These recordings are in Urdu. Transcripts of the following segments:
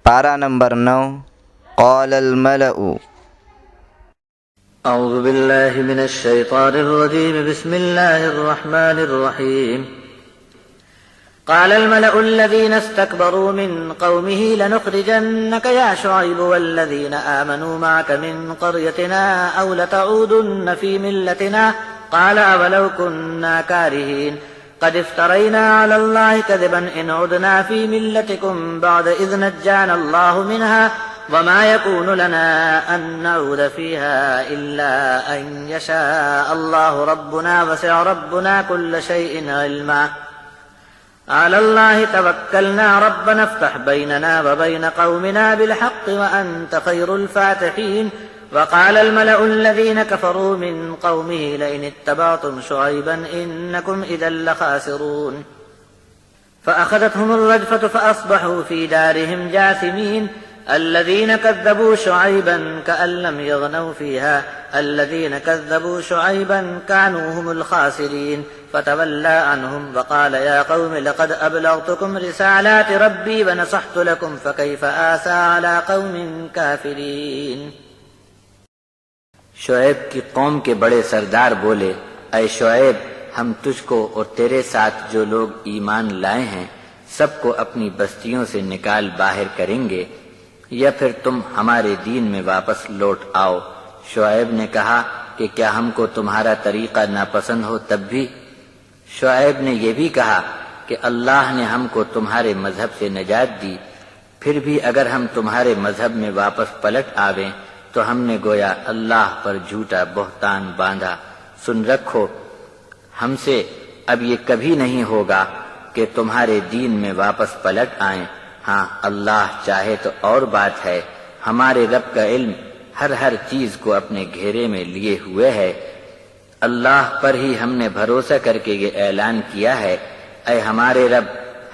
پارہ نمبر 9 قال الملأ اعوذ باللہ من الشیطان الرجیم بسم اللہ الرحمن الرحیم قال الملأ الذين استكبروا من قومه لنخرجنك يا شعيب والذين آمنوا معك من قريتنا أو لتعودن في ملتنا قال أولو كنا كارهين قد افترينا على الله كذبا إن عدنا في ملتكم بعد إذ نجانا الله منها وما يكون لنا أن نعود فيها إلا أن يشاء الله ربنا وسع ربنا كل شيء علما على الله توكلنا ربنا افتح بيننا وبين قومنا بالحق وأنت خير الفاتحين وقال الملأ الذين كفروا من قومه لئن اتبعتم شعيبا إنكم إذا لخاسرون فأخذتهم الرجفة فأصبحوا في دارهم جاثمين الذين كذبوا شعيبا كأن لم يغنوا فيها الذين كذبوا شعيبا كانوا هم الخاسرين فتولى عنهم وقال يا قوم لقد أبلغتكم رسالات ربي ونصحت لكم فكيف آسى على قوم كافرين شعیب کی قوم کے بڑے سردار بولے، اے شعیب، ہم تجھ کو اور تیرے ساتھ جو لوگ ایمان لائے ہیں سب کو اپنی بستیوں سے نکال باہر کریں گے یا پھر تم ہمارے دین میں واپس لوٹ آؤ۔ شعیب نے کہا کہ کیا ہم کو تمہارا طریقہ ناپسند ہو تب بھی؟ شعیب نے یہ بھی کہا کہ اللہ نے ہم کو تمہارے مذہب سے نجات دی، پھر بھی اگر ہم تمہارے مذہب میں واپس پلٹ آویں تو ہم نے گویا اللہ پر جھوٹا بہتان باندھا۔ سن رکھو، ہم سے اب یہ کبھی نہیں ہوگا کہ تمہارے دین میں واپس پلٹ آئیں، ہاں اللہ چاہے تو اور بات ہے۔ ہمارے رب کا علم ہر چیز کو اپنے گھیرے میں لیے ہوئے ہے۔ اللہ پر ہی ہم نے بھروسہ کر کے یہ اعلان کیا ہے، اے ہمارے رب،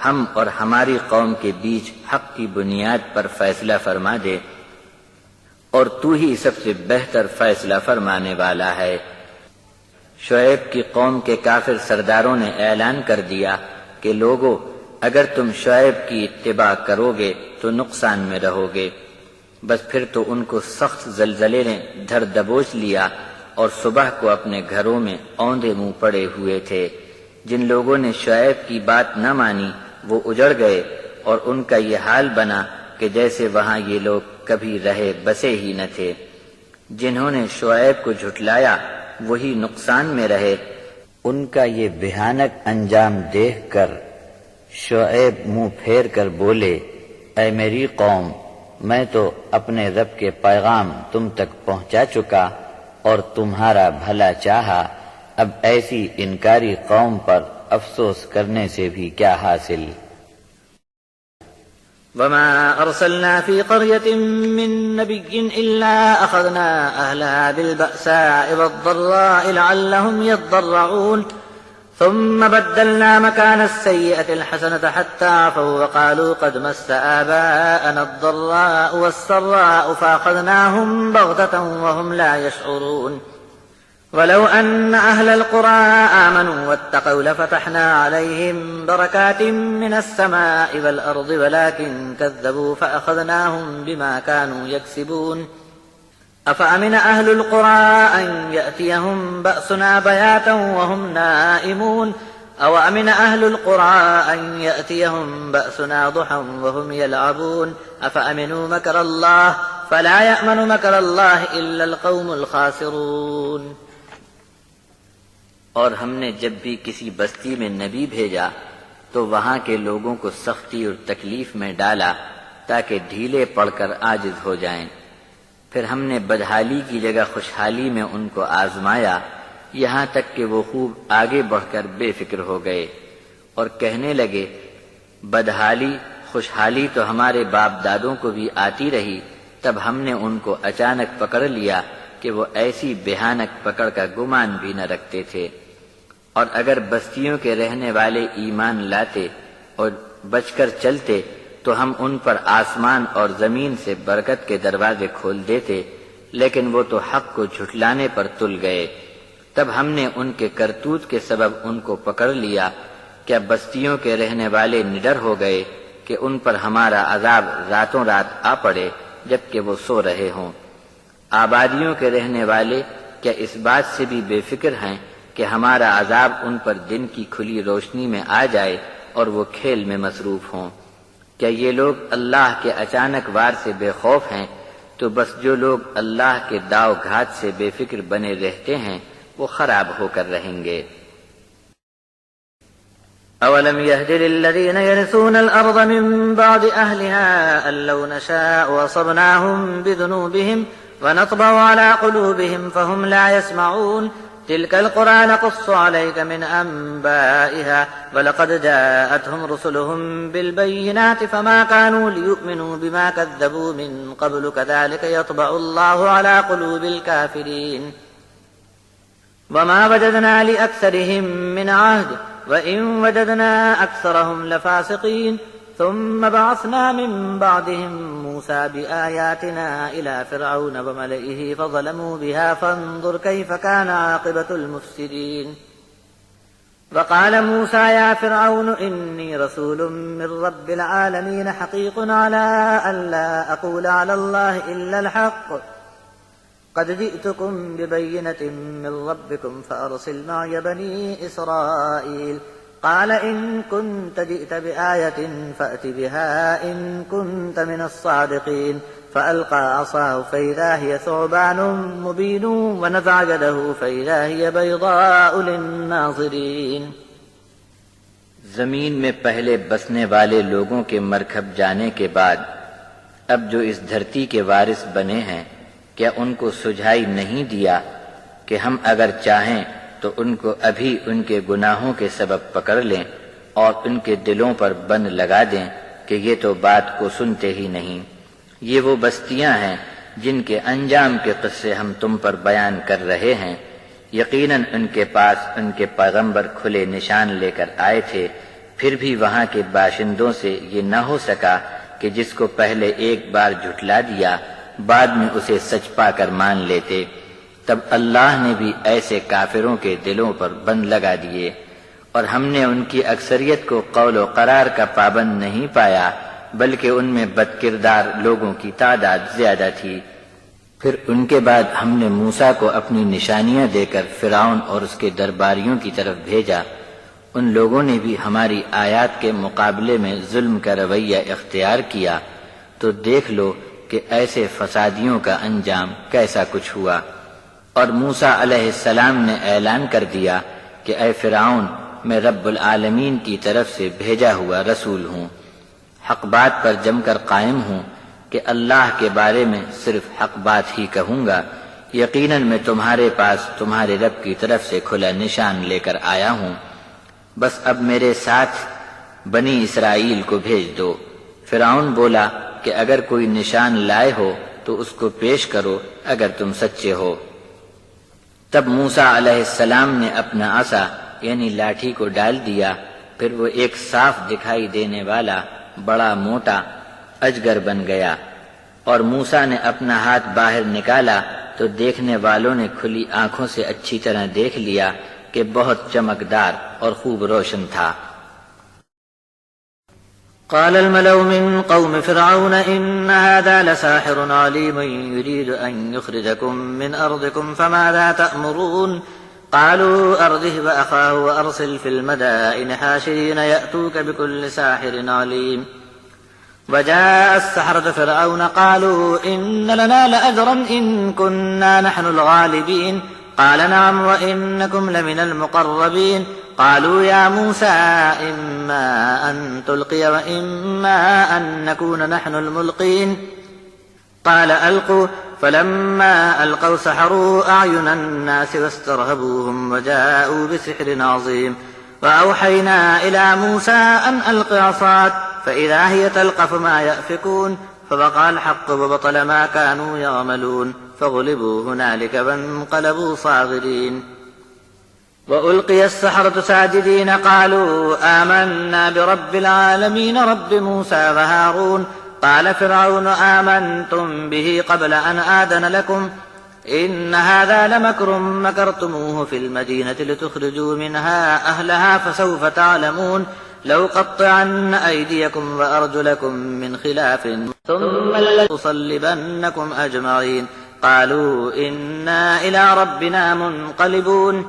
ہم اور ہماری قوم کے بیچ حق کی بنیاد پر فیصلہ فرما دے، اور تو ہی سب سے بہتر فیصلہ فرمانے والا ہے۔ شعیب کی قوم کے کافر سرداروں نے اعلان کر دیا کہ لوگو، اگر تم شعیب کی اتباع کرو گے تو نقصان میں رہو گے۔ بس پھر تو ان کو سخت زلزلے نے دھر دبوچ لیا اور صبح کو اپنے گھروں میں اوندھے منہ پڑے ہوئے تھے۔ جن لوگوں نے شعیب کی بات نہ مانی وہ اجڑ گئے، اور ان کا یہ حال بنا کہ جیسے وہاں یہ لوگ کبھی رہے بسے ہی نہ تھے۔ جنہوں نے شعیب کو جھٹلایا وہی نقصان میں رہے۔ ان کا یہ بھیانک انجام دیکھ کر شعیب منہ پھیر کر بولے، اے میری قوم، میں تو اپنے رب کے پیغام تم تک پہنچا چکا اور تمہارا بھلا چاہا، اب ایسی انکاری قوم پر افسوس کرنے سے بھی کیا حاصل۔ وما أرسلنا في قرية من نبي إلا أخذنا أهلها بالبأساء والضراء لعلهم يضرعون ثم بدلنا مكان السيئة الحسنة حتى عفوا وقالوا قد مس آباءنا الضراء والسراء فأخذناهم بغتة وهم لا يشعرون ولو أن أهل القرى آمنوا واتقوا لفتحنا عليهم بركات من السماء والأرض ولكن كذبوا فأخذناهم بما كانوا يكسبون أفأمن أهل القرى أن يأتيهم بأسنا بياتا وهم نائمون أو أمن أهل القرى أن يأتيهم بأسنا ضحى وهم يلعبون أفأمنوا مكر الله فلا يأمن مكر الله إلا القوم الخاسرون۔ اور ہم نے جب بھی کسی بستی میں نبی بھیجا تو وہاں کے لوگوں کو سختی اور تکلیف میں ڈالا تاکہ ڈھیلے پڑ کر عاجز ہو جائیں۔ پھر ہم نے بدحالی کی جگہ خوشحالی میں ان کو آزمایا، یہاں تک کہ وہ خوب آگے بڑھ کر بے فکر ہو گئے اور کہنے لگے، بدحالی خوشحالی تو ہمارے باپ دادوں کو بھی آتی رہی، تب ہم نے ان کو اچانک پکڑ لیا کہ وہ ایسی بھیانک پکڑ کا گمان بھی نہ رکھتے تھے۔ اور اگر بستیوں کے رہنے والے ایمان لاتے اور بچ کر چلتے تو ہم ان پر آسمان اور زمین سے برکت کے دروازے کھول دیتے، لیکن وہ تو حق کو جھٹلانے پر تل گئے۔ تب ہم نے ان کے کرتوت کے سبب ان کو پکڑ لیا۔ کیا بستیوں کے رہنے والے نڈر ہو گئے کہ ان پر ہمارا عذاب راتوں رات آ پڑے جبکہ وہ سو رہے ہوں۔ آبادیوں کے رہنے والے کیا اس بات سے بھی بے فکر ہیں کہ ہمارا عذاب ان پر دن کی کھلی روشنی میں آ جائے اور وہ کھیل میں مصروف ہوں؟ کیا یہ لوگ اللہ کے اچانک وار سے بے خوف ہیں؟ تو بس جو لوگ اللہ کے داؤ گھات سے بے فکر بنے رہتے ہیں وہ خراب ہو کر رہیں گے۔ أولم يهد للذين يرثون الأرض من بعد أهلها أن لو نشاء وأصبناهم بذنوبهم ونطبع على قلوبهم فهم لا يسمعون تلك القرى نقص عليك من أنبائها ولقد جاءتهم رسلهم بالبينات فما كانوا ليؤمنوا بما كذبوا من قبل كذلك يطبع الله على قلوب الكافرين وما وجدنا لأكثرهم من عهد وإن وجدنا أكثرهم لفاسقين ثم بعثنا من بعدهم موسى بآياتنا إلى فرعون وملئه فظلموا بها فانظر كيف كان عاقبة المفسدين وقال موسى يا فرعون إني رسول من رب العالمين حقيق على أن لا أقول على الله إلا الحق قد جئتكم ببينة من ربكم فأرسل معي بني إسرائيل قال إن كنت جئت بآية فأت بها إن كنت من الصادقين فألقى عصاه فإذا هي ثعبان مبين ونزع يده فإذا هي بيضاء للناظرين۔ زمین میں پہلے بسنے والے لوگوں کے مرکب جانے کے بعد اب جو اس دھرتی کے وارث بنے ہیں کیا ان کو سجھائی نہیں دیا کہ ہم اگر چاہیں تو ان کو ابھی ان کے گناہوں کے سبب پکڑ لیں اور ان کے دلوں پر بند لگا دیں کہ یہ تو بات کو سنتے ہی نہیں۔ یہ وہ بستیاں ہیں جن کے انجام کے قصے ہم تم پر بیان کر رہے ہیں۔ یقیناً ان کے پاس ان کے پیغمبر کھلے نشان لے کر آئے تھے، پھر بھی وہاں کے باشندوں سے یہ نہ ہو سکا کہ جس کو پہلے ایک بار جھٹلا دیا بعد میں اسے سچ پا کر مان لیتے۔ تب اللہ نے بھی ایسے کافروں کے دلوں پر بند لگا دیے، اور ہم نے ان کی اکثریت کو قول و قرار کا پابند نہیں پایا بلکہ ان میں بد کردار لوگوں کی تعداد زیادہ تھی۔ پھر ان کے بعد ہم نے موسیٰ کو اپنی نشانیاں دے کر فرعون اور اس کے درباریوں کی طرف بھیجا۔ ان لوگوں نے بھی ہماری آیات کے مقابلے میں ظلم کا رویہ اختیار کیا، تو دیکھ لو کہ ایسے فسادیوں کا انجام کیسا کچھ ہوا۔ اور موسیٰ علیہ السلام نے اعلان کر دیا کہ اے فرعون، میں رب العالمین کی طرف سے بھیجا ہوا رسول ہوں، حق بات پر جم کر قائم ہوں کہ اللہ کے بارے میں صرف حق بات ہی کہوں گا۔ یقیناً میں تمہارے پاس تمہارے رب کی طرف سے کھلا نشان لے کر آیا ہوں، بس اب میرے ساتھ بنی اسرائیل کو بھیج دو۔ فرعون بولا کہ اگر کوئی نشان لائے ہو تو اس کو پیش کرو اگر تم سچے ہو۔ تب موسیٰ علیہ السلام نے اپنا عصا یعنی لاٹھی کو ڈال دیا، پھر وہ ایک صاف دکھائی دینے والا بڑا موٹا اجگر بن گیا، اور موسیٰ نے اپنا ہاتھ باہر نکالا تو دیکھنے والوں نے کھلی آنکھوں سے اچھی طرح دیکھ لیا کہ بہت چمکدار اور خوب روشن تھا۔ قال الملأ من قوم فرعون إن هذا لساحر عليم يريد أن يخرجكم من أرضكم فماذا تأمرون قالوا أرجه وأخاه وأرسل في المدائن حاشرين يأتوك بكل ساحر عليم وجاء السحرة فرعون قالوا إن لنا لأجرا إن كنا نحن الغالبين قال نعم وإنكم لمن المقربين قالوا يا موسى إما أن تلقي وإما أن نكون نحن الملقين قال ألقوا فلما ألقوا سحروا أعين الناس واسترهبوهم وجاءوا بسحر عظيم وأوحينا إلى موسى أن ألق عصاك فإذا هي تلقف ما يأفكون فوقع الحق وبطل ما كانوا يعملون فغلبوا هنالك وانقلبوا صاغرين وألقي السحرة ساجدين قالوا آمنا برب العالمين رب موسى وهارون قال فرعون آمنتم به قبل أن آذن لكم إن هذا لمكر مكرتموه في المدينة لتخرجوا منها أهلها فسوف تعلمون لأقطعن أيديكم وأرجلكم من خلاف ثم لأصلبنكم أجمعين قالوا إنا إلى ربنا منقلبون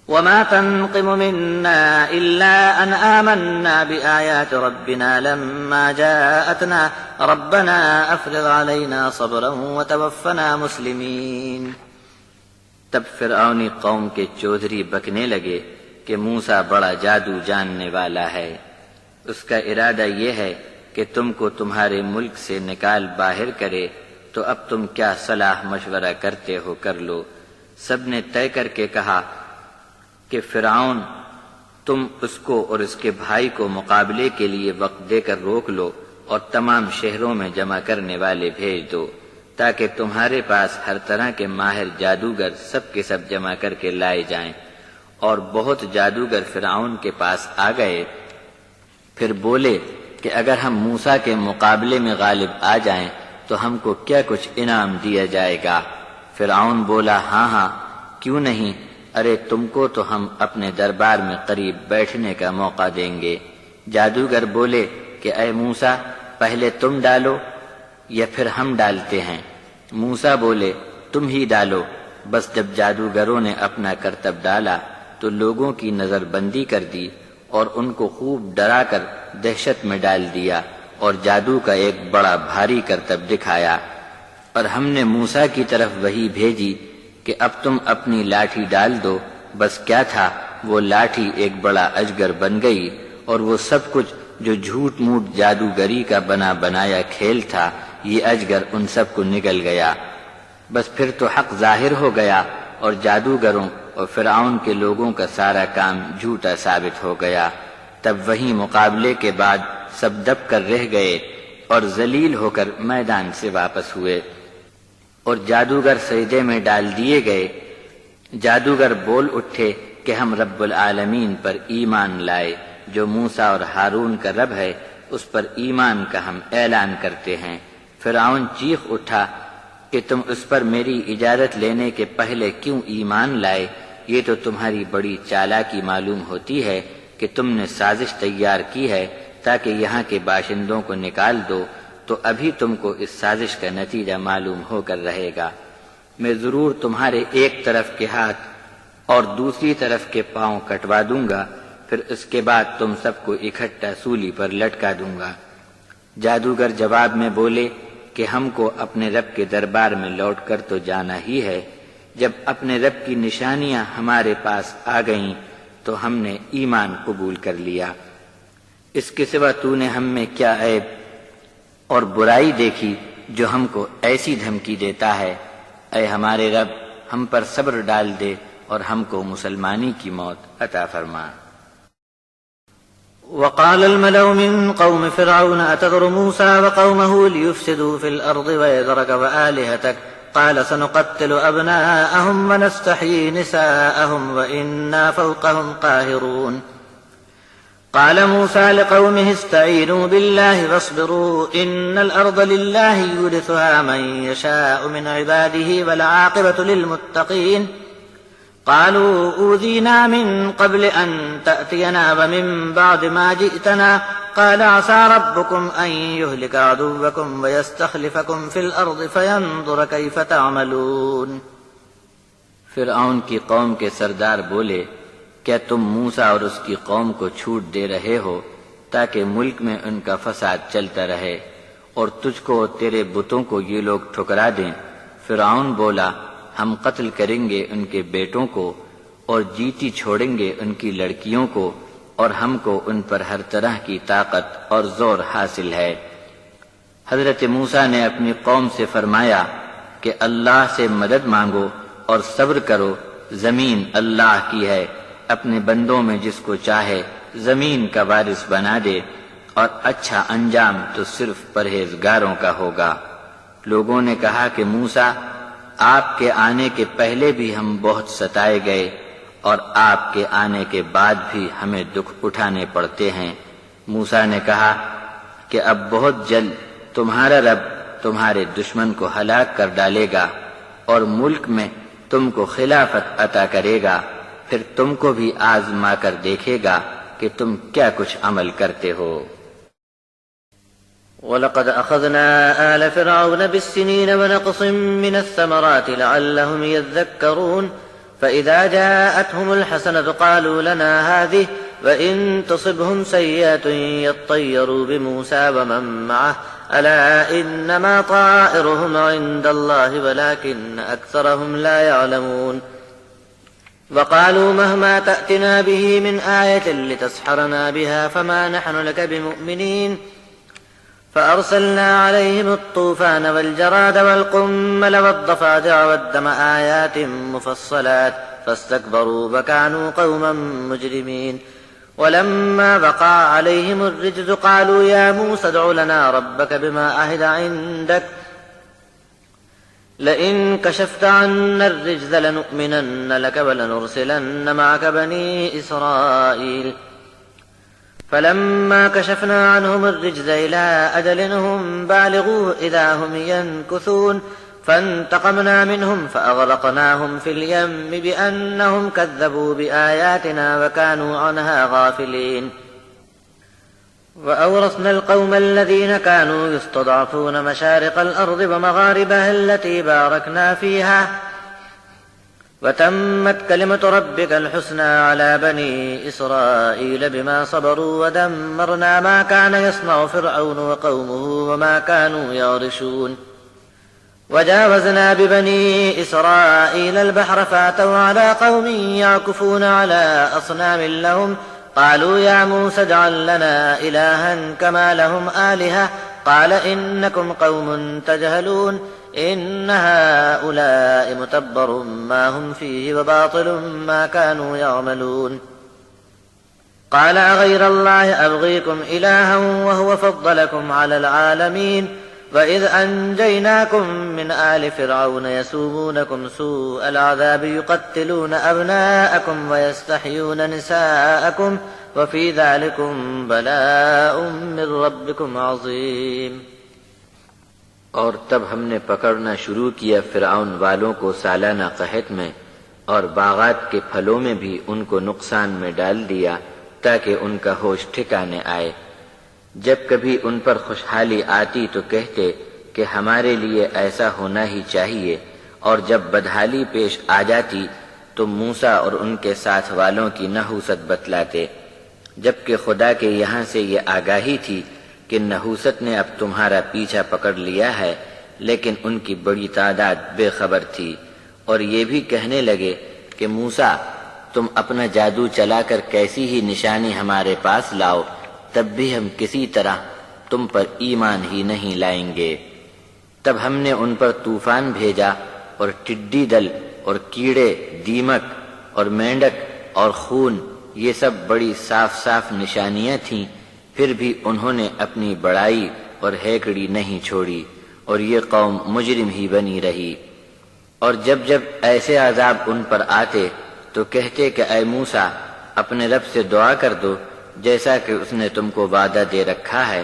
وما تنقم منا إلا أن آمنا بآيات ربنا لما جاءتنا ربنا أفرغ علينا صبرا وتوفنا مسلمين۔ تب فرعونی قوم کے چودھری بکنے لگے کہ موسیٰ بڑا جادو جاننے والا ہے، اس کا ارادہ یہ ہے کہ تم کو تمہارے ملک سے نکال باہر کرے، تو اب تم کیا صلاح مشورہ کرتے ہو کر لو۔ سب نے طے کر کے کہا کہ فرعون تم اس کو اور اس کے بھائی کو مقابلے کے لیے وقت دے کر روک لو اور تمام شہروں میں جمع کرنے والے بھیج دو، تاکہ تمہارے پاس ہر طرح کے ماہر جادوگر سب کے سب جمع کر کے لائے جائیں۔ اور بہت جادوگر فرعون کے پاس آ گئے، پھر بولے کہ اگر ہم موسیٰ کے مقابلے میں غالب آ جائیں تو ہم کو کیا کچھ انعام دیا جائے گا؟ فرعون بولا ہاں ہاں کیوں نہیں، ارے تم کو تو ہم اپنے دربار میں قریب بیٹھنے کا موقع دیں گے۔ جادوگر بولے کہ اے موسیٰ پہلے تم ڈالو یا پھر ہم ڈالتے ہیں؟ موسیٰ بولے تم ہی ڈالو۔ بس جب جادوگروں نے اپنا کرتب ڈالا تو لوگوں کی نظر بندی کر دی اور ان کو خوب ڈرا کر دہشت میں ڈال دیا اور جادو کا ایک بڑا بھاری کرتب دکھایا۔ اور ہم نے موسیٰ کی طرف وحی بھیجی کہ اب تم اپنی لاٹھی ڈال دو۔ بس کیا تھا، وہ لاٹھی ایک بڑا اجگر بن گئی، اور وہ سب کچھ جو جھوٹ موٹ جادوگری کا بنا بنایا کھیل تھا، یہ اجگر ان سب کو نگل گیا۔ بس پھر تو حق ظاہر ہو گیا اور جادوگروں اور فرعون کے لوگوں کا سارا کام جھوٹا ثابت ہو گیا۔ تب وہی مقابلے کے بعد سب دب کر رہ گئے اور ذلیل ہو کر میدان سے واپس ہوئے، اور جادوگر سجدے میں ڈال دیے گئے۔ جادوگر بول اٹھے کہ ہم رب العالمین پر ایمان لائے، جو موسیٰ اور ہارون کا رب ہے اس پر ایمان کا ہم اعلان کرتے ہیں۔ فرعون چیخ اٹھا کہ تم اس پر میری اجازت لینے کے پہلے کیوں ایمان لائے؟ یہ تو تمہاری بڑی چالاکی معلوم ہوتی ہے کہ تم نے سازش تیار کی ہے تاکہ یہاں کے باشندوں کو نکال دو، تو ابھی تم کو اس سازش کا نتیجہ معلوم ہو کر رہے گا۔ میں ضرور تمہارے ایک طرف کے ہاتھ اور دوسری طرف کے پاؤں کٹوا دوں گا، پھر اس کے بعد تم سب کو اکٹھا سولی پر لٹکا دوں گا۔ جادوگر جواب میں بولے کہ ہم کو اپنے رب کے دربار میں لوٹ کر تو جانا ہی ہے۔ جب اپنے رب کی نشانیاں ہمارے پاس آ گئیں تو ہم نے ایمان قبول کر لیا۔ اس کے سوا تو نے ہم میں کیا عیب اور برائی دیکھی جو ہم کو ایسی دھمکی دیتا ہے؟ اے ہمارے رب ہم پر صبر ڈال دے اور ہم کو مسلمانی کی موت عطا فرما۔ وقال الملأ من قوم فرعون أتذر موسى وقومه ليفسدوا في الأرض ويذرك وآلهتك قال سنقتل أبناءهم ونستحيي نساءهم وإنا فوقهم قاهرون قال موسى لقومه استعينوا بالله واصبروا إن الأرض لله يورثها من يشاء من عباده والعاقبة للمتقين قالوا أوذينا من قبل أن تأتينا ومن بعد ما جئتنا قال عسى ربكم أن يهلك عدوكم ويستخلفكم في الأرض فينظر كيف تعملون۔ فرعون کی قوم کے سردار بولے کیا تم موسیٰ اور اس کی قوم کو چھوٹ دے رہے ہو تاکہ ملک میں ان کا فساد چلتا رہے اور تجھ کو اور تیرے بتوں کو یہ لوگ ٹھکرا دیں؟ فرعون بولا ہم قتل کریں گے ان کے بیٹوں کو اور جیتی چھوڑیں گے ان کی لڑکیوں کو، اور ہم کو ان پر ہر طرح کی طاقت اور زور حاصل ہے۔ حضرت موسیٰ نے اپنی قوم سے فرمایا کہ اللہ سے مدد مانگو اور صبر کرو، زمین اللہ کی ہے، اپنے بندوں میں جس کو چاہے زمین کا وارث بنا دے، اور اچھا انجام تو صرف پرہیزگاروں کا ہوگا۔ لوگوں نے کہا کہ موسیٰ آپ کے آنے کے پہلے بھی ہم بہت ستائے گئے اور آپ کے آنے کے بعد بھی ہمیں دکھ اٹھانے پڑتے ہیں۔ موسیٰ نے کہا کہ اب بہت جلد تمہارا رب تمہارے دشمن کو ہلاک کر ڈالے گا اور ملک میں تم کو خلافت عطا کرے گا، پھر تم کو بھی آزما کر دیکھے گا کہ تم کیا کچھ عمل کرتے ہو۔ وَلَقَدْ أَخَذْنَا آلَ فِرْعَوْنَ بِالسِّنِينَ وَنَقْصٍ مِّنَ الثَّمَرَاتِ لَعَلَّهُمْ يَذَّكَّرُونَ فَإِذَا جَاءَتْهُمُ الْحَسَنَةُ قَالُوا لَنَا هَٰذِهِ وَإِن تُصِبْهُمْ سَيِّئَةٌ يَطَّيَّرُوا بِمُوسَىٰ وَمَن مَّعَهُ أَلَا إِنَّمَا طَائِرُهُمْ عِندَ اللَّهِ وَلَٰكِنَّ أَكْثَرَهُمْ لَا يَعْلَمُونَ وَقَالُوا مَهْمَا تَأْتِنَا بِهِ مِنْ آيَةٍ لِّتَسْحَرَنَا بِهَا فَمَا نَحْنُ لَكَ بِمُؤْمِنِينَ فأرسلنا عليهم الطوفان والجراد والقمل والضفادع والدم آيات مفصلات فاستكبروا وكانوا قوما مجرمين ولما وقع عليهم الرجز قالوا يا موسى ادع لنا ربك بما عهد عندك لئن كشفت عنا الرجز لنؤمنن لك ولنرسلن معك بني إسرائيل فلما كشفنا عنهم الرجز إلى أجل هم بالغوه إذا هم ينكثون فانتقمنا منهم فأغرقناهم في اليم بأنهم كذبوا بآياتنا وكانوا عنها غافلين وأورثنا القوم الذين كانوا يستضعفون مشارق الأرض ومغاربها التي باركنا فيها وتمت كلمة ربك الحسنى على بني إسرائيل بما صبروا ودمرنا ما كان يصنع فرعون وقومه وما كانوا يعرشون وجاوزنا ببني إسرائيل البحر فأتوا على قوم يعكفون على أصنام لهم قالوا يا موسى اجعل لنا إلها كما لهم آلهة قال إنكم قوم تجهلون إن هؤلاء متبر ما هم فيه وباطل ما كانوا يعملون قال أغير الله أبغيكم إلها وهو فضلكم على العالمين وإذ أنجيناكم من آل فرعون يسومونكم سوء العذاب يقتلون أبناءكم ويستحيون نساءكم وفي ذلكم بلاء من ربكم عظيم اور تب ہم نے پکڑنا شروع کیا فرعون والوں کو سالانہ قحط میں اور باغات کے پھلوں میں بھی ان کو نقصان میں ڈال دیا تاکہ ان کا ہوش ٹھکانے آئے۔ جب کبھی ان پر خوشحالی آتی تو کہتے کہ ہمارے لیے ایسا ہونا ہی چاہیے، اور جب بدحالی پیش آ جاتی تو موسیٰ اور ان کے ساتھ والوں کی نحوست بتلاتے، جبکہ خدا کے یہاں سے یہ آگاہی تھی کہ نحوست نے اب تمہارا پیچھا پکڑ لیا ہے، لیکن ان کی بڑی تعداد بے خبر تھی، اور یہ بھی کہنے لگے کہ موسیٰ تم اپنا جادو چلا کر کیسی ہی نشانی ہمارے پاس لاؤ، تب بھی ہم کسی طرح تم پر ایمان ہی نہیں لائیں گے۔ تب ہم نے ان پر طوفان بھیجا اور ٹڈی دل اور کیڑے، دیمک اور مینڈک اور خون، یہ سب بڑی صاف صاف نشانیاں تھیں، پھر بھی انہوں نے اپنی بڑائی اور ہیکڑی نہیں چھوڑی، اور یہ قوم مجرم ہی بنی رہی۔ اور جب جب ایسے عذاب ان پر آتے تو کہتے کہ اے موسیٰ اپنے رب سے دعا کر دو جیسا کہ اس نے تم کو وعدہ دے رکھا ہے،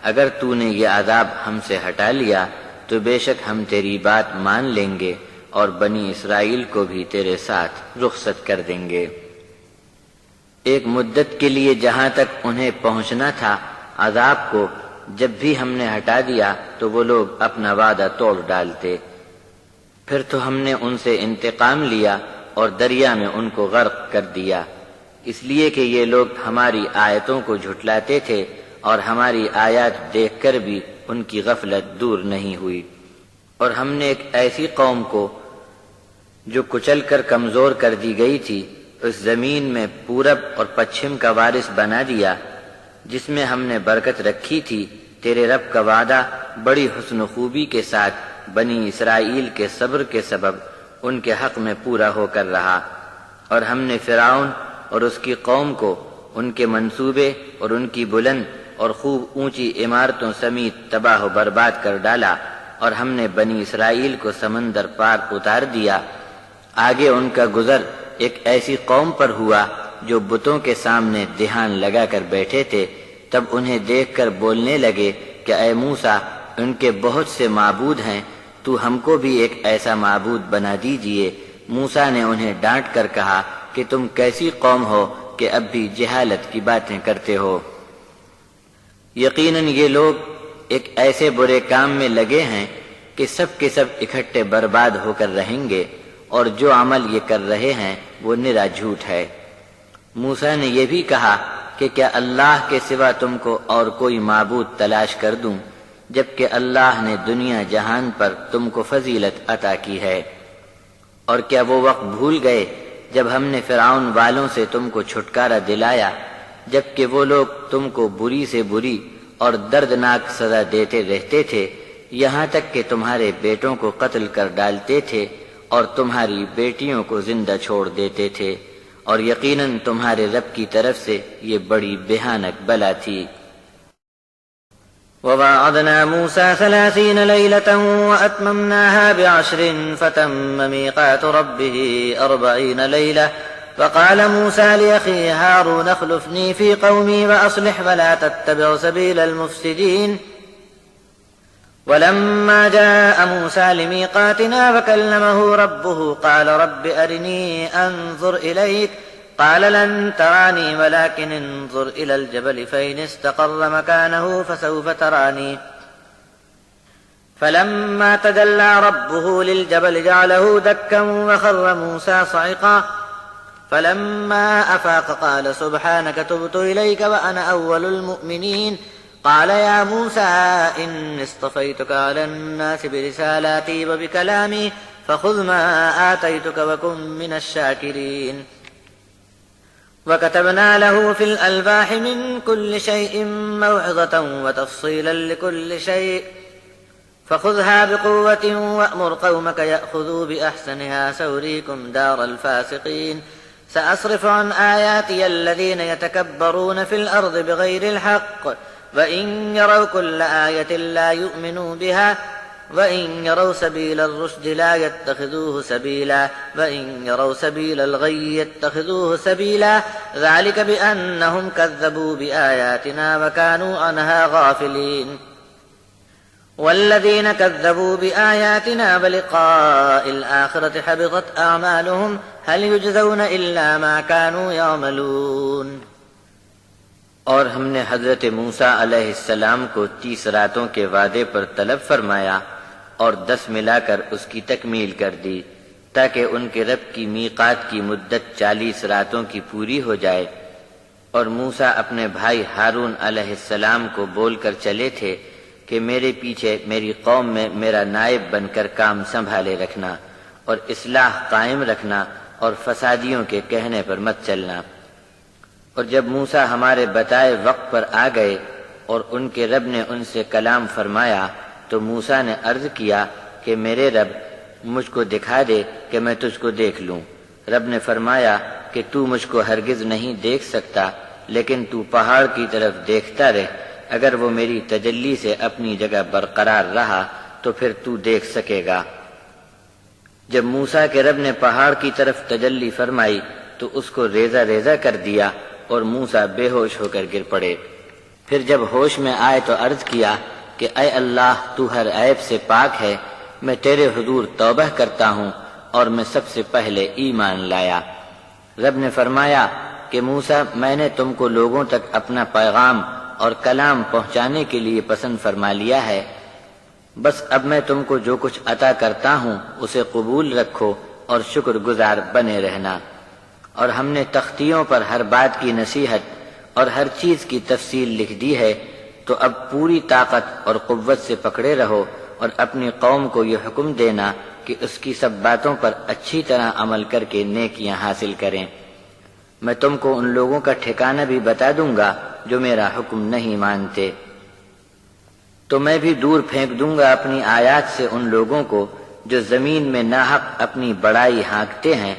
اگر تو نے یہ عذاب ہم سے ہٹا لیا تو بے شک ہم تیری بات مان لیں گے اور بنی اسرائیل کو بھی تیرے ساتھ رخصت کر دیں گے۔ ایک مدت کے لیے جہاں تک انہیں پہنچنا تھا عذاب کو جب بھی ہم نے ہٹا دیا تو وہ لوگ اپنا وعدہ توڑ ڈالتے، پھر تو ہم نے ان سے انتقام لیا اور دریا میں ان کو غرق کر دیا، اس لیے کہ یہ لوگ ہماری آیتوں کو جھٹلاتے تھے اور ہماری آیات دیکھ کر بھی ان کی غفلت دور نہیں ہوئی۔ اور ہم نے ایک ایسی قوم کو جو کچل کر کمزور کر دی گئی تھی اس زمین میں پورب اور پچھم کا وارث بنا دیا، جس میں ہم نے برکت رکھی تھی۔ تیرے رب کا وعدہ بڑی حسن و خوبی کے ساتھ بنی اسرائیل کے صبر کے سبب ان کے حق میں پورا ہو کر رہا، اور ہم نے فرعون اور اس کی قوم کو ان کے منصوبے اور ان کی بلند اور خوب اونچی عمارتوں سمیت تباہ و برباد کر ڈالا، اور ہم نے بنی اسرائیل کو سمندر پار اتار دیا۔ آگے ان کا گزر ایک ایسی قوم پر ہوا جو بتوں کے سامنے دھیان لگا کر بیٹھے تھے، تب انہیں دیکھ کر بولنے لگے کہ اے موسیٰ ان کے بہت سے معبود ہیں، تو ہم کو بھی ایک ایسا معبود بنا دیجئے۔ موسیٰ نے انہیں ڈانٹ کر کہا کہ تم کیسی قوم ہو کہ اب بھی جہالت کی باتیں کرتے ہو۔ یقیناً یہ لوگ ایک ایسے برے کام میں لگے ہیں کہ سب کے سب اکٹھے برباد ہو کر رہیں گے، اور جو عمل یہ کر رہے ہیں وہ نرا جھوٹ ہے۔ موسیٰ نے یہ بھی کہا کہ کیا اللہ کے سوا تم کو اور کوئی معبود تلاش کر دوں، جبکہ اللہ نے دنیا جہان پر تم کو فضیلت عطا کی ہے؟ اور کیا وہ وقت بھول گئے جب ہم نے فرعون والوں سے تم کو چھٹکارا دلایا، جبکہ وہ لوگ تم کو بری سے بری اور دردناک سزا دیتے رہتے تھے، یہاں تک کہ تمہارے بیٹوں کو قتل کر ڈالتے تھے اور تمہاری بیٹیوں کو زندہ چھوڑ دیتے تھے، اور یقیناً تمہارے رب کی طرف سے یہ بڑی بھیانک بلا تھی۔ وواعدنا موسى 30 ليلة وأتممناها ب10 فتم ميقات ربه 40 ليلة فقال موسى لأخيه هارون اخلفني في قومي وأصلح ولا تتبع سبيل المفسدين ولما جاء موسى لميقاتنا وكلمه ربه قال رب أرني أنظر إليك قال لن تراني ولكن انظر إلى الجبل فإن استقر مكانه فسوف تراني فلما تجلى ربه للجبل جعله دكا وخر موسى صعقا فلما أفاق قال سبحانك تبت إليك وأنا أول المؤمنين قال يا موسى إني اصطفيتك على الناس برسالاتي وبكلامي فخذ ما آتيتك وكن من الشاكرين وكتبنا له في الألواح من كل شيء موعظة وتفصيلا لكل شيء فخذها بقوة وأمر قومك يأخذوا بأحسنها سأريكم دار الفاسقين سأصرف عن آياتي الذين يتكبرون في الأرض بغير الحق وإن يروا كل آية لا يؤمنوا بها وإن يروا سبيل الرشد لا يتخذوه سبيلا وإن يروا سبيل الغي يتخذوه سبيلا ذلك بأنهم كذبوا بآياتنا وكانوا عنها غافلين والذين كذبوا بآياتنا بلقاء الآخرة حبطت أعمالهم هل يجزون إلا ما كانوا يعملون۔ اور ہم نے حضرت موسیٰ علیہ السلام کو 30 راتوں کے وعدے پر طلب فرمایا اور 10 ملا کر اس کی تکمیل کر دی، تاکہ ان کے رب کی میقات کی مدت 40 راتوں کی پوری ہو جائے۔ اور موسیٰ اپنے بھائی ہارون علیہ السلام کو بول کر چلے تھے کہ میرے پیچھے میری قوم میں میرا نائب بن کر کام سنبھالے رکھنا، اور اصلاح قائم رکھنا، اور فسادیوں کے کہنے پر مت چلنا۔ اور جب موسیٰ ہمارے بتائے وقت پر آ گئے اور ان کے رب نے ان سے کلام فرمایا تو موسیٰ نے عرض کیا کہ میرے رب مجھ کو دکھا دے کہ میں تجھ کو دیکھ لوں۔ رب نے فرمایا کہ تو مجھ کو ہرگز نہیں دیکھ سکتا، لیکن تو پہاڑ کی طرف دیکھتا رہ، اگر وہ میری تجلی سے اپنی جگہ برقرار رہا تو پھر تو دیکھ سکے گا۔ جب موسیٰ کے رب نے پہاڑ کی طرف تجلی فرمائی تو اس کو ریزہ ریزہ کر دیا اور موسیٰ بے ہوش ہو کر گر پڑے۔ پھر جب ہوش میں آئے تو عرض کیا کہ اے اللہ تو ہر عیب سے پاک ہے، میں تیرے حضور توبہ کرتا ہوں اور میں سب سے پہلے ایمان لایا۔ رب نے فرمایا کہ موسیٰ میں نے تم کو لوگوں تک اپنا پیغام اور کلام پہنچانے کے لیے پسند فرما لیا ہے، بس اب میں تم کو جو کچھ عطا کرتا ہوں اسے قبول رکھو اور شکر گزار بنے رہنا۔ اور ہم نے تختیوں پر ہر بات کی نصیحت اور ہر چیز کی تفصیل لکھ دی ہے، تو اب پوری طاقت اور قوت سے پکڑے رہو اور اپنی قوم کو یہ حکم دینا کہ اس کی سب باتوں پر اچھی طرح عمل کر کے نیکیاں حاصل کریں۔ میں تم کو ان لوگوں کا ٹھکانہ بھی بتا دوں گا جو میرا حکم نہیں مانتے۔ تو میں بھی دور پھینک دوں گا اپنی آیات سے ان لوگوں کو جو زمین میں ناحق اپنی بڑائی ہانکتے ہیں۔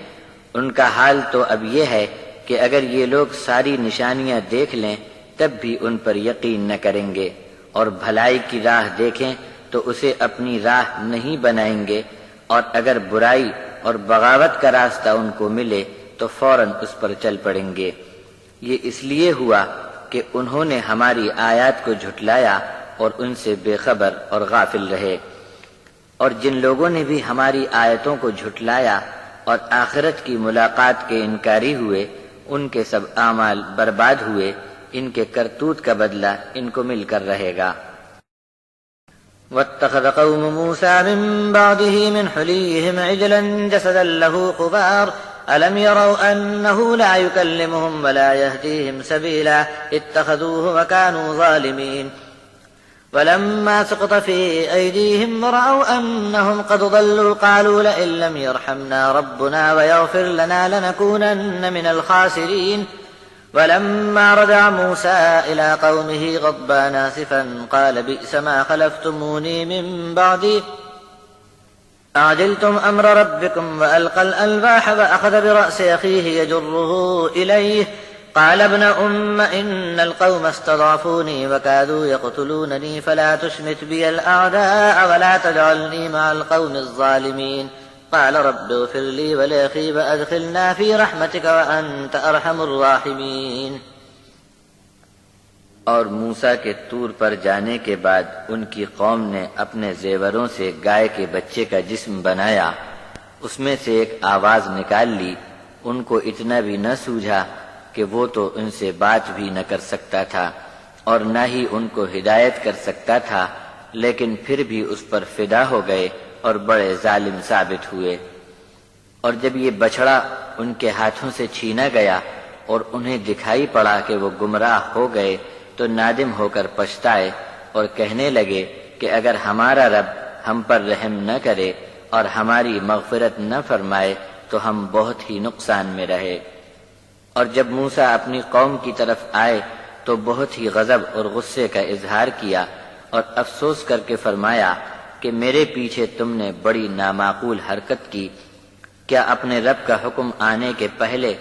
ان کا حال تو اب یہ ہے کہ اگر یہ لوگ ساری نشانیاں دیکھ لیں تب بھی ان پر یقین نہ کریں گے، اور بھلائی کی راہ دیکھیں تو اسے اپنی راہ نہیں بنائیں گے، اور اگر برائی اور بغاوت کا راستہ ان کو ملے تو فوراً اس پر چل پڑیں گے۔ یہ اس لیے ہوا کہ انہوں نے ہماری آیات کو جھٹلایا اور ان سے بے خبر اور غافل رہے۔ اور جن لوگوں نے بھی ہماری آیتوں کو جھٹلایا اور آخرت کی ملاقات کے انکاری ہوئے، ان کے سب اعمال برباد ہوئے، ان کے کرتوت کا بدلہ ان کو مل کر رہے گا۔ واتخذ قوم موسى من بعده من حليهم عجلا جسدا له خوار ألم يروا أنه لا يكلمهم ولا يهديهم سبيلا اتخذوه وكانوا ظالمين ولما سقط في أيديهم ورأوا أنهم قد ضلوا قالوا لئن لم يرحمنا ربنا ويغفر لنا لنكونن من الخاسرين ولما رجع موسى إلى قومه غضبان آسفا قال بئس ما خلفتموني من بعدي أعجلتم أمر ربكم وألقى الألواح وأخذ برأس أخيه يجره إليه قال ابن أم إن القوم استضعفوني وكادوا يقتلونني فلا تشمت بي الأعداء ولا تجعلني مع القوم الظالمين قال رب اغفر لي ولأخي وأدخلنا في رحمتك وأنت أرحم الراحمين۔ اور موسیٰ کے طور پر جانے کے بعد ان کی قوم نے اپنے زیوروں سے گائے کے بچے کا جسم بنایا، اس میں سے ایک آواز نکال لی۔ ان کو اتنا بھی نہ سوجھا کہ وہ تو ان سے بات بھی نہ کر سکتا تھا اور نہ ہی ان کو ہدایت کر سکتا تھا، لیکن پھر بھی اس پر فدا ہو گئے اور بڑے ظالم ثابت ہوئے۔ اور جب یہ بچڑا ان کے ہاتھوں سے چھینا گیا اور انہیں دکھائی پڑا کہ وہ گمراہ ہو گئے تو نادم ہو کر پچھتائے اور کہنے لگے کہ اگر ہمارا رب ہم پر رحم نہ کرے اور ہماری مغفرت نہ فرمائے تو ہم بہت ہی نقصان میں رہے۔ اور جب موسیٰ اپنی قوم کی طرف آئے تو بہت ہی غضب اور غصے کا اظہار کیا اور افسوس کر کے فرمایا کہ میرے پیچھے تم نے بڑی نامعقول حرکت کی، کیا اپنے رب کا حکم آنے کے پہلے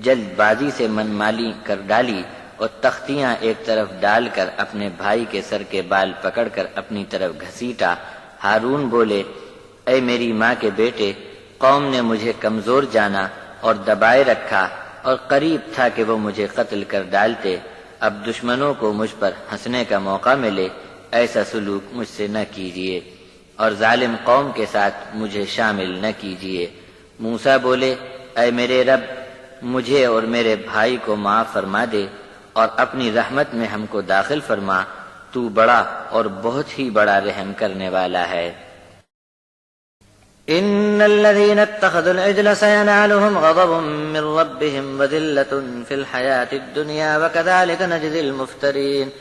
جلد بازی سے من مالی کر ڈالی اور تختیاں ایک طرف ڈال کر اپنے بھائی کے سر کے بال پکڑ کر اپنی طرف گھسیٹا۔ ہارون بولے اے میری ماں کے بیٹے، قوم نے مجھے کمزور جانا اور دبائے رکھا اور قریب تھا کہ وہ مجھے قتل کر ڈالتے، اب دشمنوں کو مجھ پر ہنسنے کا موقع ملے، ایسا سلوک مجھ سے نہ کیجیے اور ظالم قوم کے ساتھ مجھے شامل نہ کیجیے۔ موسیٰ بولے اے میرے رب، مجھے اور میرے بھائی کو معاف فرما دے اور اپنی رحمت میں ہم کو داخل فرما، تو بڑا اور بہت ہی بڑا رحم کرنے والا ہے۔ إن الذين اتخذوا العجل سينالهم غضب من ربهم وذلة في الحياة الدنيا وكذلك نجزي المفترين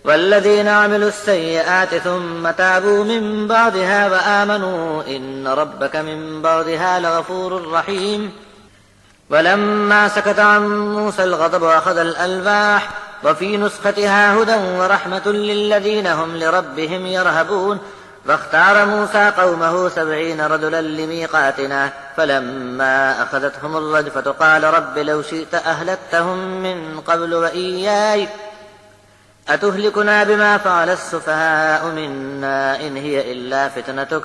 والذين عملوا السيئات ثم تابوا من بعدها وآمنوا إن ربك من بعدها لغفور رحيم ولما سكت عن موسى الغضب أخذ الألواح وفي نسختها هدى ورحمة للذين هم لربهم يرهبون واختار موسى قومه 70 رجلا لميقاتنا فلما أخذتهم الرجفة قال رب لو شئت أهلكتهم من قبل وإياي أتهلكنا بما فعل السفهاء منا إن هي إلا فتنتك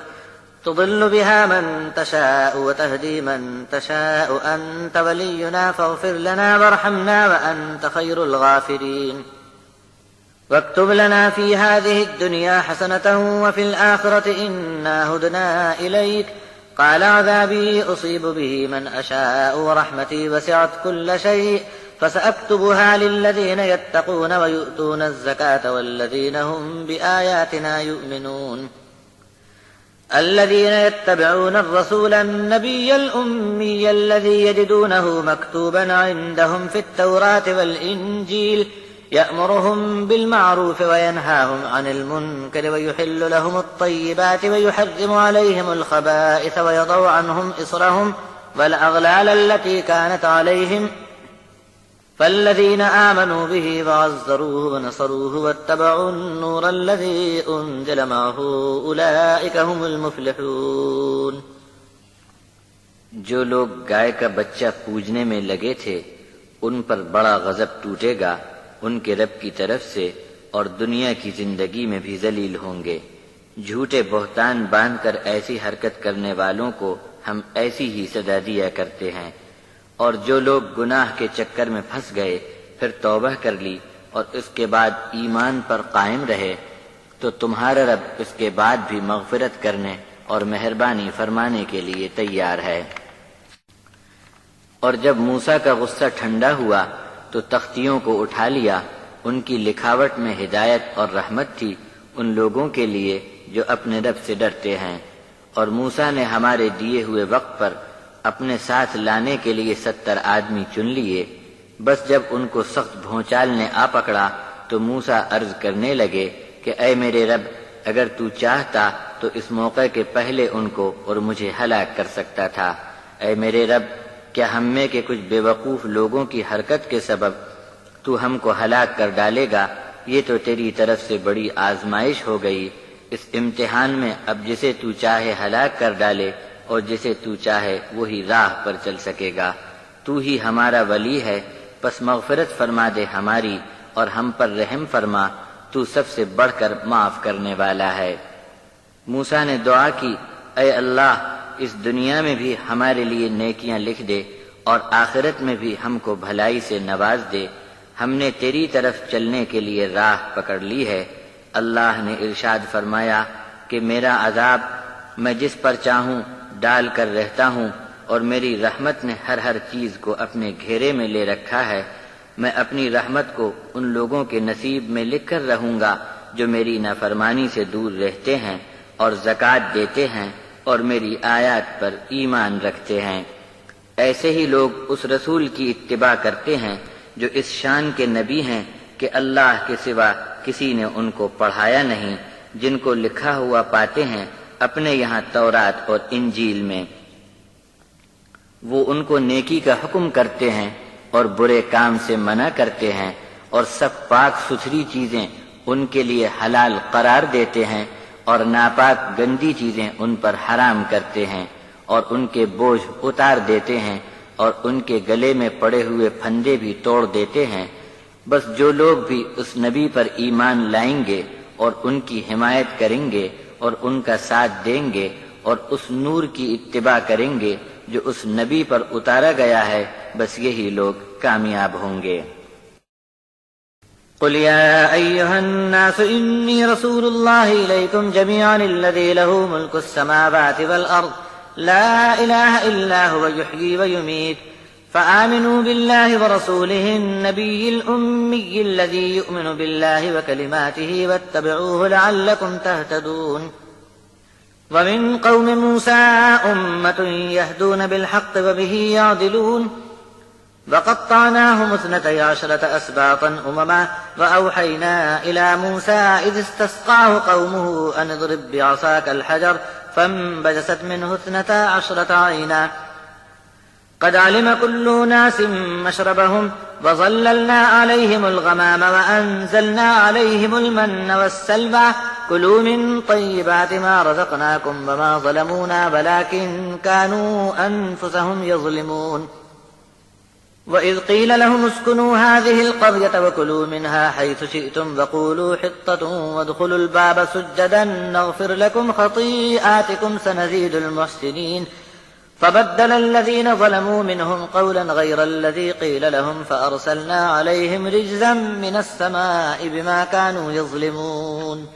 تضل بها من تشاء وتهدي من تشاء أنت ولينا فاغفر لنا وارحمنا وأنت خير الغافرين واكتب لنا في هذه الدنيا حسنة وفي الآخرة إنا هدنا إليك قال عذابي أصيب به من أشاء ورحمتي وسعت كل شيء فسأكتبها للذين يتقون ويؤتون الزكاة والذين هم بآياتنا يؤمنون الذين يتبعون الرسول النبي الأمي الذي يجدونه مكتوبا عندهم في التوراة والإنجيل يأمرهم بالمعروف وينهاهم عن المنكر ويحل لهم الطيبات ويحرم عليهم الخبائث ويضع عنهم إصرهم والأغلال التي كانت عليهم فالذين آمنوا به وعزروه ونصروه واتبعوا النور الذي أنزل معه أولئك هم المفلحون۔ جو لوگ گائے کا بچہ پوجنے میں لگے تھے ان پر بڑا غضب ٹوٹے گا ان کے رب کی طرف سے اور دنیا کی زندگی میں بھی ذلیل ہوں گے۔ جھوٹے بہتان باندھ کر ایسی حرکت کرنے والوں کو ہم ایسی ہی سزا دیا کرتے ہیں، اور جو لوگ گناہ کے چکر میں پھنس گئے پھر توبہ کر لی اور اس کے بعد ایمان پر قائم رہے تو تمہارا رب اس کے بعد بھی مغفرت کرنے اور مہربانی فرمانے کے لیے تیار ہے۔ اور جب موسیٰ کا غصہ ٹھنڈا ہوا تو تختیوں کو اٹھا لیا، ان کی لکھاوٹ میں ہدایت اور رحمت تھی ان لوگوں کے لیے جو اپنے رب سے ڈرتے ہیں۔ اور موسیٰ نے ہمارے دیے ہوئے وقت پر اپنے ساتھ لانے کے لیے 70 آدمی چن لیے۔ بس جب ان کو سخت بھونچال نے آ پکڑا تو موسیٰ عرض کرنے لگے کہ اے میرے رب، اگر تو چاہتا تو اس موقع کے پہلے ان کو اور مجھے ہلاک کر سکتا تھا۔ اے میرے رب، کیا ہم میں کے کچھ بے وقوف لوگوں کی حرکت کے سبب تو ہم کو ہلاک کر ڈالے گا؟ یہ تو تیری طرف سے بڑی آزمائش ہو گئی۔ اس امتحان میں اب جسے تو چاہے ہلاک کر ڈالے اور جسے تو چاہے وہی راہ پر چل سکے گا۔ تو ہی ہمارا ولی ہے، پس مغفرت فرما دے ہماری اور ہم پر رحم فرما، تو سب سے بڑھ کر معاف کرنے والا ہے۔ موسیٰ نے دعا کی، اے اللہ، اس دنیا میں بھی ہمارے لیے نیکیاں لکھ دے اور آخرت میں بھی ہم کو بھلائی سے نواز دے۔ ہم نے تیری طرف چلنے کے لیے راہ پکڑ لی ہے۔ اللہ نے ارشاد فرمایا کہ میرا عذاب میں جس پر چاہوں ڈال کر رہتا ہوں، اور میری رحمت نے ہر چیز کو اپنے گھیرے میں لے رکھا ہے۔ میں اپنی رحمت کو ان لوگوں کے نصیب میں لکھ کر رہوں گا جو میری نافرمانی سے دور رہتے ہیں اور زکوٰۃ دیتے ہیں اور میری آیات پر ایمان رکھتے ہیں۔ ایسے ہی لوگ اس رسول کی اتباع کرتے ہیں جو اس شان کے نبی ہیں کہ اللہ کے سوا کسی نے ان کو پڑھایا نہیں، جن کو لکھا ہوا پاتے ہیں اپنے یہاں تورات اور انجیل میں۔ وہ ان کو نیکی کا حکم کرتے ہیں اور برے کام سے منع کرتے ہیں، اور سب پاک ستھری چیزیں ان کے لیے حلال قرار دیتے ہیں، اور ناپاک گندی چیزیں ان پر حرام کرتے ہیں، اور ان کے بوجھ اتار دیتے ہیں، اور ان کے گلے میں پڑے ہوئے پھندے بھی توڑ دیتے ہیں۔ بس جو لوگ بھی اس نبی پر ایمان لائیں گے اور ان کی حمایت کریں گے اور ان کا ساتھ دیں گے اور اس نور کی اتباع کریں گے جو اس نبی پر اتارا گیا ہے، بس یہی لوگ کامیاب ہوں گے۔ قل يا أيها الناس إني رسول الله إليكم جميعا الذي له ملك السماوات والأرض لا إله إلا هو يحيي ويميت فآمنوا بالله ورسوله النبي الأمي الذي يؤمن بالله وكلماته واتبعوه لعلكم تهتدون ومن قوم موسى أمة يهدون بالحق وبه يعدلون وقطعناهم 12 أسباطا أمما وأوحينا إلى موسى إذ استسقاه قومه أن اضرب بعصاك الحجر فانبجست منه 12 عينا قد علم كل ناس مشربهم وظللنا عليهم الغمام وأنزلنا عليهم المن والسلوى كلوا من طيبات ما رزقناكم وما ظلمونا ولكن كانوا أنفسهم يظلمون وإذ قيل لهم اسكنوا هذه القرية وكلوا منها حيث شئتم وقولوا حطة وادخلوا الباب سجدا نغفر لكم خطيئاتكم سنزيد المحسنين فبدل الذين ظلموا منهم قولا غير الذي قيل لهم فأرسلنا عليهم رجزا من السماء بما كانوا يظلمون۔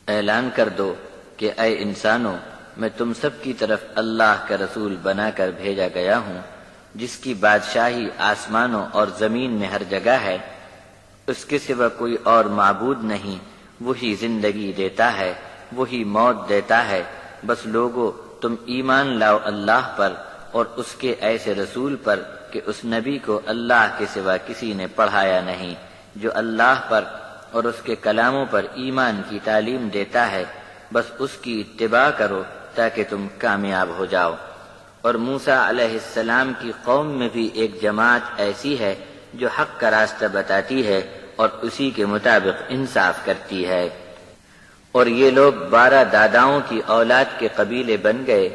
اعلان کر دو کہ اے انسانوں، میں تم سب کی طرف اللہ کا رسول بنا کر بھیجا گیا ہوں، جس کی بادشاہی آسمانوں اور زمین میں ہر جگہ ہے۔ اس کے سوا کوئی اور معبود نہیں، وہی زندگی دیتا ہے، وہی موت دیتا ہے۔ بس لوگو، تم ایمان لاؤ اللہ پر اور اس کے ایسے رسول پر کہ اس نبی کو اللہ کے سوا کسی نے پڑھایا نہیں، جو اللہ پر اور اس کے کلاموں پر ایمان کی تعلیم دیتا ہے۔ بس اس کی اتباع کرو تاکہ تم کامیاب ہو جاؤ۔ اور موسیٰ علیہ السلام کی قوم میں بھی ایک جماعت ایسی ہے جو حق کا راستہ بتاتی ہے اور اسی کے مطابق انصاف کرتی ہے۔ اور یہ لوگ 12 داداؤں کی اولاد کے قبیلے بن گئے۔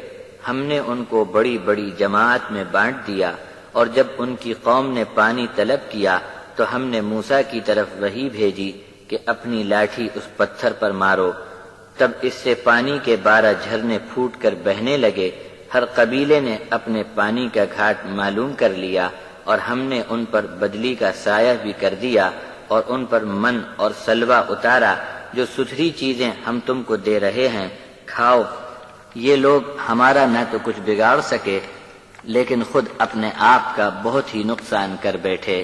ہم نے ان کو بڑی بڑی جماعت میں بانٹ دیا، اور جب ان کی قوم نے پانی طلب کیا تو ہم نے موسیٰ کی طرف وحی بھیجی کہ اپنی لاٹھی اس پتھر پر مارو۔ تب اس سے پانی کے 12 جھرنے پھوٹ کر بہنے لگے۔ ہر قبیلے نے اپنے پانی کا گھاٹ معلوم کر لیا، اور ہم نے ان پر بدلی کا سایہ بھی کر دیا اور ان پر من اور سلوہ اتارا، جو ستھری چیزیں ہم تم کو دے رہے ہیں، کھاؤ۔ یہ لوگ ہمارا نہ تو کچھ بگاڑ سکے لیکن خود اپنے آپ کا بہت ہی نقصان کر بیٹھے۔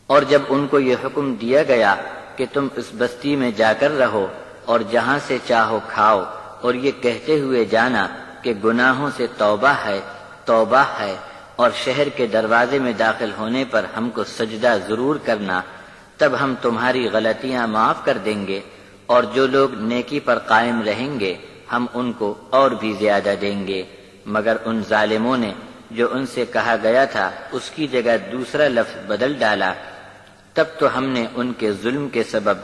اور جب ان کو یہ حکم دیا گیا کہ تم اس بستی میں جا کر رہو اور جہاں سے چاہو کھاؤ، اور یہ کہتے ہوئے جانا کہ گناہوں سے توبہ ہے اور شہر کے دروازے میں داخل ہونے پر ہم کو سجدہ ضرور کرنا، تب ہم تمہاری غلطیاں معاف کر دیں گے، اور جو لوگ نیکی پر قائم رہیں گے ہم ان کو اور بھی زیادہ دیں گے۔ مگر ان ظالموں نے جو ان سے کہا گیا تھا اس کی جگہ دوسرا لفظ بدل ڈالا، تب تو ہم نے ان کے ظلم کے سبب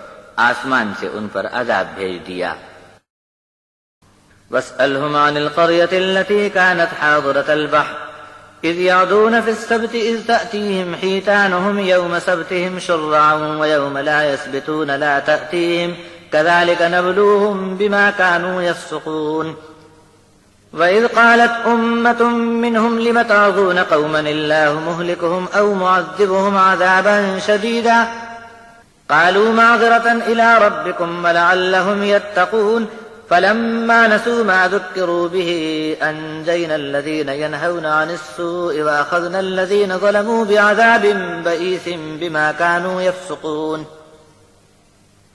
آسمان سے ان پر عذاب بھیج دیا۔ واسألهم عن القرية التي كانت حاضرة البحر إذ يعدون في السبت إذ تأتيهم حيتانهم يوم سبتهم شرعا ويوم لا يسبتون لا تأتيهم كذلك نبلوهم بما كانوا يفسقون وإذ قالت أمة منهم لم تعظون قوما الله مهلكهم أو معذبهم عذابا شديدا قالوا معذرة إلى ربكم ولعلهم يتقون فلما نسوا ما ذكروا به أنجينا الذين ينهون عن السوء وأخذنا الذين ظلموا بعذاب بئيس بما كانوا يفسقون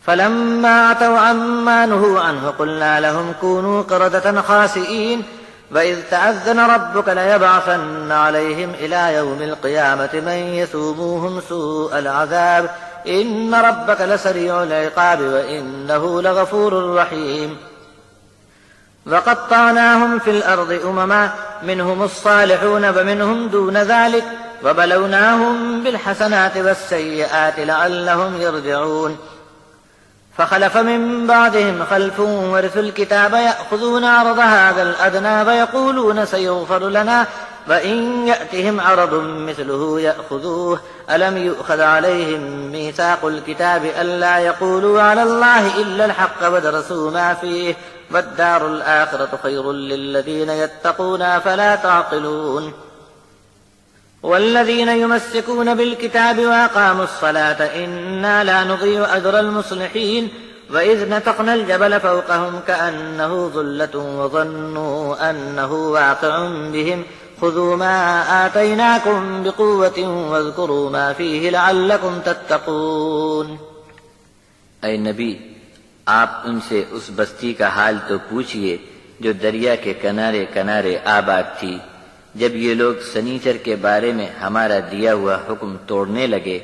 فلما عتوا عما نهوا عنه قلنا لهم كونوا قردة خاسئين وإذ تأذن ربك ليبعثن عليهم إلى يوم القيامة من يسوموهم سوء العذاب إن ربك لسريع العقاب وإنه لغفور رحيم وقطعناهم في الأرض أمما منهم الصالحون ومنهم دون ذلك وبلوناهم بالحسنات والسيئات لعلهم يرجعون فخلف من بعدهم خلف ورثوا الكتاب يأخذون عرض هذا الأدنى ويقولون سيغفر لنا وإن يأتهم عرض مثله يأخذوه ألم يؤخذ عليهم ميثاق الكتاب ألا يقولوا على الله إلا الحق ودرسوا ما فيه والدار الآخرة خير للذين يتقون فلا تعقلون والذين يمسكون بالكتاب وأقاموا الصلاة إنا لا نضيع أجر المصلحين وإذ نتقنا الجبل فوقهم كأنه ظلة وظنوا أنه واقع بهم خذوا ما آتيناكم بقوة واذكروا ما فيه لعلكم تتقون۔ اے نبی، آپ ان سے اس بستی کا حال تو پوچھئے جو دریا کے کنارے کنارے آباد تھی۔ جب یہ لوگ سنیچر کے بارے میں ہمارا دیا ہوا حکم توڑنے لگے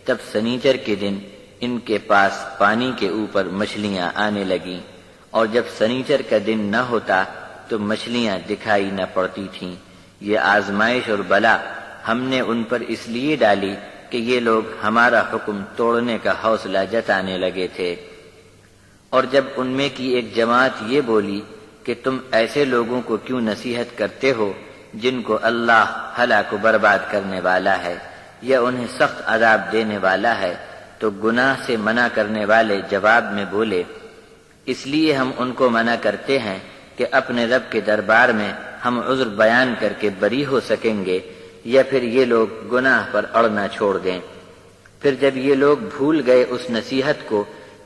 تب سنیچر کے دن ان کے پاس پانی کے اوپر مچھلیاں آنے لگیں، اور جب سنیچر کا دن نہ ہوتا تو مچھلیاں دکھائی نہ پڑتی تھیں۔ یہ آزمائش اور بلا ہم نے ان پر اس لیے ڈالی کہ یہ لوگ ہمارا حکم توڑنے کا حوصلہ جتانے لگے تھے۔ اور جب ان میں کی ایک جماعت یہ بولی کہ تم ایسے لوگوں کو کیوں نصیحت کرتے ہو جن کو اللہ ہلاک و برباد کرنے والا ہے یا انہیں سخت عذاب دینے والا ہے، تو گناہ سے منع کرنے والے جواب میں بولے، اس لیے ہم ان کو منع کرتے ہیں کہ اپنے رب کے دربار میں ہم عذر بیان کر کے بری ہو سکیں گے، یا پھر یہ لوگ گناہ پر اڑنا چھوڑ دیں۔ پھر جب یہ لوگ بھول گئے اس نصیحت کو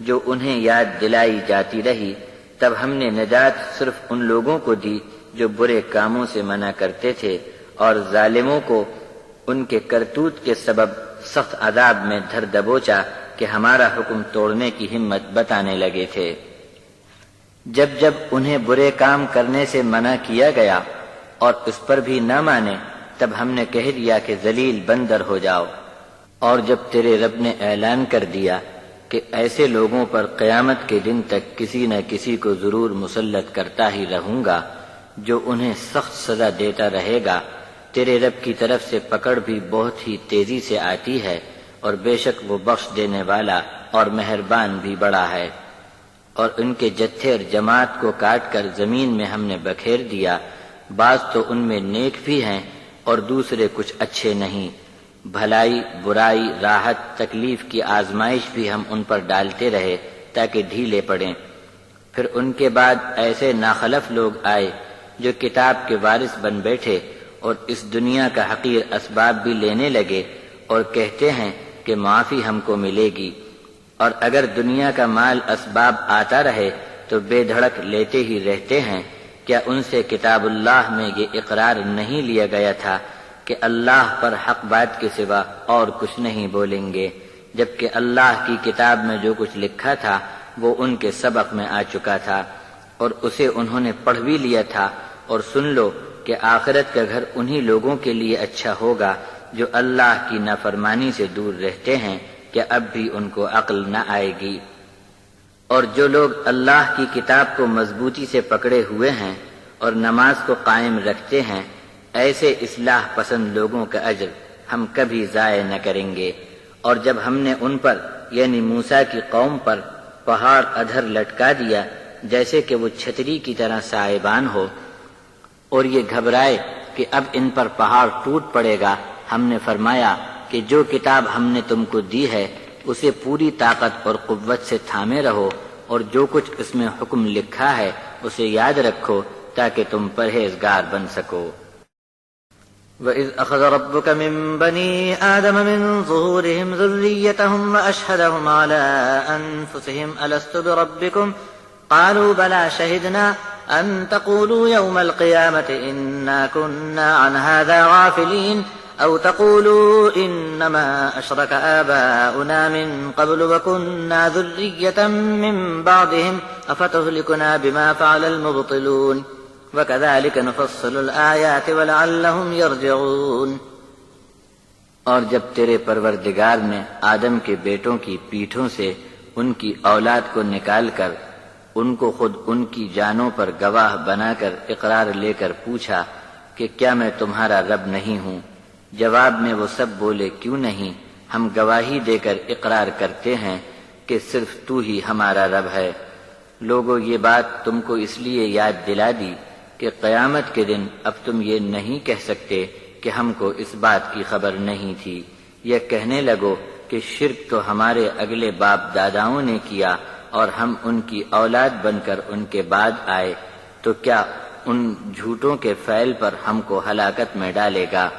جو انہیں یاد دلائی جاتی رہی، تب ہم نے نجات صرف ان لوگوں کو دی جو برے کاموں سے منع کرتے تھے، اور ظالموں کو ان کے کرتوت کے سبب سخت عذاب میں دھر دبوچا کہ ہمارا حکم توڑنے کی ہمت بتانے لگے تھے۔ جب جب انہیں برے کام کرنے سے منع کیا گیا اور اس پر بھی نہ مانے، تب ہم نے کہہ دیا کہ ذلیل بندر ہو جاؤ۔ اور جب تیرے رب نے اعلان کر دیا کہ ایسے لوگوں پر قیامت کے دن تک کسی نہ کسی کو ضرور مسلط کرتا ہی رہوں گا جو انہیں سخت سزا دیتا رہے گا، تیرے رب کی طرف سے پکڑ بھی بہت ہی تیزی سے آتی ہے، اور بے شک وہ بخش دینے والا اور مہربان بھی بڑا ہے۔ اور ان کے جتھے اور جماعت کو کاٹ کر زمین میں ہم نے بکھیر دیا، بعض تو ان میں نیک بھی ہیں اور دوسرے کچھ اچھے نہیں۔ بھلائی، برائی، راحت، تکلیف کی آزمائش بھی ہم ان پر ڈالتے رہے تاکہ ڈھیلے پڑیں۔ پھر ان کے بعد ایسے ناخلف لوگ آئے جو کتاب کے وارث بن بیٹھے اور اس دنیا کا حقیر اسباب بھی لینے لگے اور کہتے ہیں کہ معافی ہم کو ملے گی، اور اگر دنیا کا مال اسباب آتا رہے تو بے دھڑک لیتے ہی رہتے ہیں کیا ان سے کتاب اللہ میں یہ اقرار نہیں لیا گیا تھا کہ اللہ پر حق بات کے سوا اور کچھ نہیں بولیں گے، جبکہ اللہ کی کتاب میں جو کچھ لکھا تھا وہ ان کے سبق میں آ چکا تھا اور اسے انہوں نے پڑھ بھی لیا تھا۔ اور سن لو کہ آخرت کا گھر انہی لوگوں کے لیے اچھا ہوگا جو اللہ کی نافرمانی سے دور رہتے ہیں، کہ اب بھی ان کو عقل نہ آئے گی۔ اور جو لوگ اللہ کی کتاب کو مضبوطی سے پکڑے ہوئے ہیں اور نماز کو قائم رکھتے ہیں، ایسے اصلاح پسند لوگوں کا اجر ہم کبھی ضائع نہ کریں گے۔ اور جب ہم نے ان پر یعنی موسیٰ کی قوم پر پہاڑ ادھر لٹکا دیا جیسے کہ وہ چھتری کی طرح سائبان ہو، اور یہ گھبرائے کہ اب ان پر پہاڑ ٹوٹ پڑے گا، ہم نے فرمایا کہ جو کتاب ہم نے تم کو دی ہے اسے پوری طاقت اور قوت سے تھامے رہو، اور جو کچھ اس میں حکم لکھا ہے اسے یاد رکھو تاکہ تم پرہیزگار بن سکو۔ وَإِذْ أَخَذَ رَبُّكَ مِن بَنِي آدَمَ مِن ظُهُورِهِمْ ذُرِّيَّتَهُمْ وَأَشْهَدَهُمْ عَلَىٰ أَنفُسِهِمْ أَلَسْتُ بِرَبِّكُمْ قَالُوا بَلَىٰ شَهِدْنَا أَن تَقُولُوا يَوْمَ الْقِيَامَةِ إِنَّا كُنَّا عَنْ هَٰذَا غَافِلِينَ أَوْ تَقُولُوا إِنَّمَا أَشْرَكَ آبَاؤُنَا مِن قَبْلُ وَكُنَّا ذُرِّيَّةً مِّن بَعْدِهِمْ أَفَتُهْلِكُنَا بِمَا فَعَلَ الْمُبْطِلُونَ وَكَذَلِكَ نُفَصِّلُ الْآيَاتِ وَلَعَلَّهُمْ يَرْجِعُونَ۔ اور جب تیرے پروردگار نے آدم کے بیٹوں کی پیٹھوں سے ان کی اولاد کو نکال کر ان کو خود ان کی جانوں پر گواہ بنا کر اقرار لے کر پوچھا کہ کیا میں تمہارا رب نہیں ہوں؟ جواب میں وہ سب بولے کیوں نہیں، ہم گواہی دے کر اقرار کرتے ہیں کہ صرف تو ہی ہمارا رب ہے۔ لوگوں یہ بات تم کو اس لیے یاد دلا دی کہ قیامت کے دن اب تم یہ نہیں کہہ سکتے کہ ہم کو اس بات کی خبر نہیں تھی، یا کہنے لگو کہ شرک تو ہمارے اگلے باپ داداؤں نے کیا اور ہم ان کی اولاد بن کر ان کے بعد آئے، تو کیا ان جھوٹوں کے فعل پر ہم کو ہلاکت میں ڈالے گا؟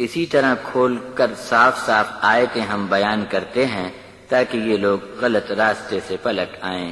اسی طرح کھول کر صاف صاف آیتیں ہم بیان کرتے ہیں تاکہ یہ لوگ غلط راستے سے پلٹ آئیں۔